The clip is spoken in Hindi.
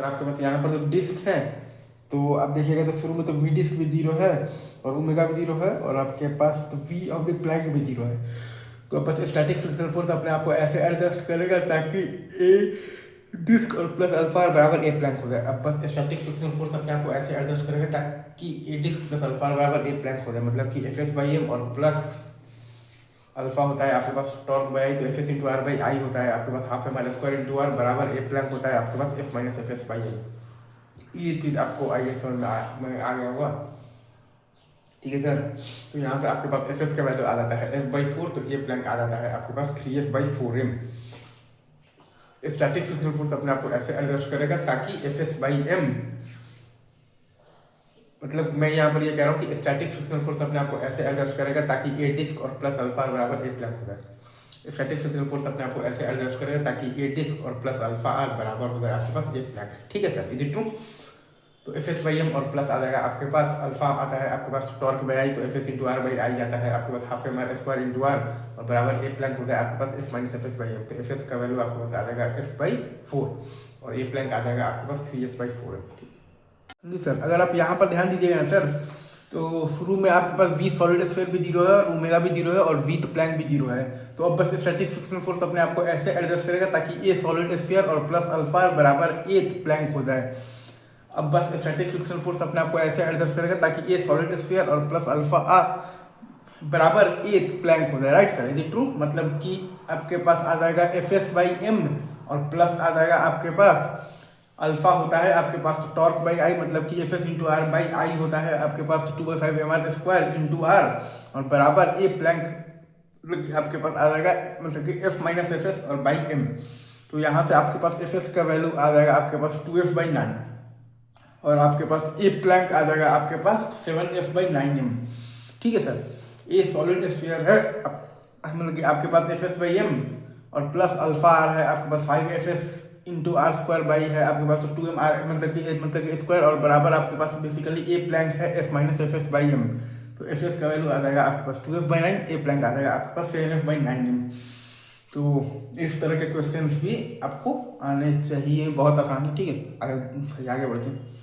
और आपके पास यहाँ पर जो डिस्क है तो आप देखिएगा तो शुरू में तो वी डिस्क भी 0 है और ओमेगा भी 0 है और आपके पास तो वी ऑफ द प्लैंक भी 0 है। तो बस स्टैटिक फ्रिक्शनल फोर्स अपने आप को ऐसे एडजस्ट करेगा ताकि ए डिस्क और प्लस अल्फा बराबर ए प्लैंक हो जाए। अब बस स्टैटिक फ्रिक्शनल फोर्स अपने आप को ऐसे एडजस्ट करेगा ताकि ए डिस्क प्लस अल्फा बराबर ए प्लैंक हो जाए, मतलब कि एफ एस बाई एम और प्लस अल्फा होता है आपके पास टॉर्क बाई आई, तो F S into R by I होता है आपके पास half M R square into R बराबर ए प्लैंक होता है आपके पास F minus F S by M. ये चीज़ आपको आइए समझ में आ गया होगा, ठीक है सर। तो यहाँ से आपके पास एफ एस का वैल्यू आ जाता है एफ बाई 4, तो ए प्लैंक आ जाता है आपके पास 3 F by 4 M. Static frictional force अपने आप को ऐसे एडजस्ट करेगा ताकि एफ एस बाई एम, मतलब मैं यहाँ पर ये कह रहा हूँ कि स्टैटिक फ्रिक्शनल फोर्स अपने आप को ऐसे एडजस्ट करेगा ताकि ए डिस्क और प्लस अल्फा बराबर ए प्लैंक हो जाए। स्टैटिक फ्रिक्शनल फोर्स अपने आप को ऐसे एडजस्ट करेगा ताकि ए डिस्क और प्लस अल्फा आर बराबर हो जाए आपके पास ए प्लैंक, ठीक है सर, इज इट ट्रू। तो एफ एस बाई एम और प्लस आ जाएगा आपके पास अल्फा आता है आपके पास टॉर्क बाई आई, तो F S into R by I आता है आपके पास half M R square into R और बराबर ए प्लैंक हो जाए आपके पास F minus F S by M. तो एफ एस का वैल्यू आपके पास आ जाएगा एफ बाई 4 और ए प्लैंक आ जाएगा आपके पास 3 एफ बाई 4 एम। जी सर, अगर आप यहाँ पर ध्यान दीजिएगा ना सर, तो शुरू में आपके पास वी सॉलिड स्फीयर भी 0 है और ओमेगा भी 0 है और वी तो प्लैंक भी 0 है। तो अब बस स्टैटिक फ्रिक्शनल फोर्स अपने आप को ऐसे एडजस्ट करेगा ताकि ए सॉलिड स्फीयर और प्लस अल्फा बराबर ए प्लैंक हो जाए। अब बस स्टैटिक फ्रिक्शनल फोर्स अपने आप को ऐसे एडजस्ट करेगा ताकि ए सॉलिड स्फीयर और प्लस अल्फा बराबर ए प्लैंक हो जाए, right sir, is it true. मतलब कि आपके पास आ जाएगा एफ एस बाई एम और प्लस आ जाएगा आपके पास अल्फा होता है आपके पास तो टॉर्क बाई आई, मतलब कि F S into R by I होता है आपके पास तो 2/5 M R square into R और बराबर ए प्लैंक, मतलब आपके पास आ जाएगा मतलब कि एफ माइनस एफ एस और बाई एम। तो यहाँ से आपके पास एफ एस का वैल्यू आ जाएगा आपके पास 2f बाई 9 और आपके पास ए प्लैंक आ जाएगा आपके पास 7f बाई 9m, ठीक है सर। ए सॉलिड स्फीयर है मतलब कि आपके पास एफ एस बाई एम और प्लस अल्फा आर है आपके पास 5f into R square by है आपके पास तो 2m आर मतलब कि स्क्वायर और बराबर आपके पास बेसिकली ए प्लैंक है F minus F S by M. तो एफ एस का वैल्यू आ जाएगा आपके पास 2f बाई 9, ए प्लैंक आ जाएगा आपके पास 7f बाई 9m। तो इस तरह के क्वेश्चन भी आपको आने चाहिए, बहुत आसान है, ठीक है। आगे बढ़ते हैं।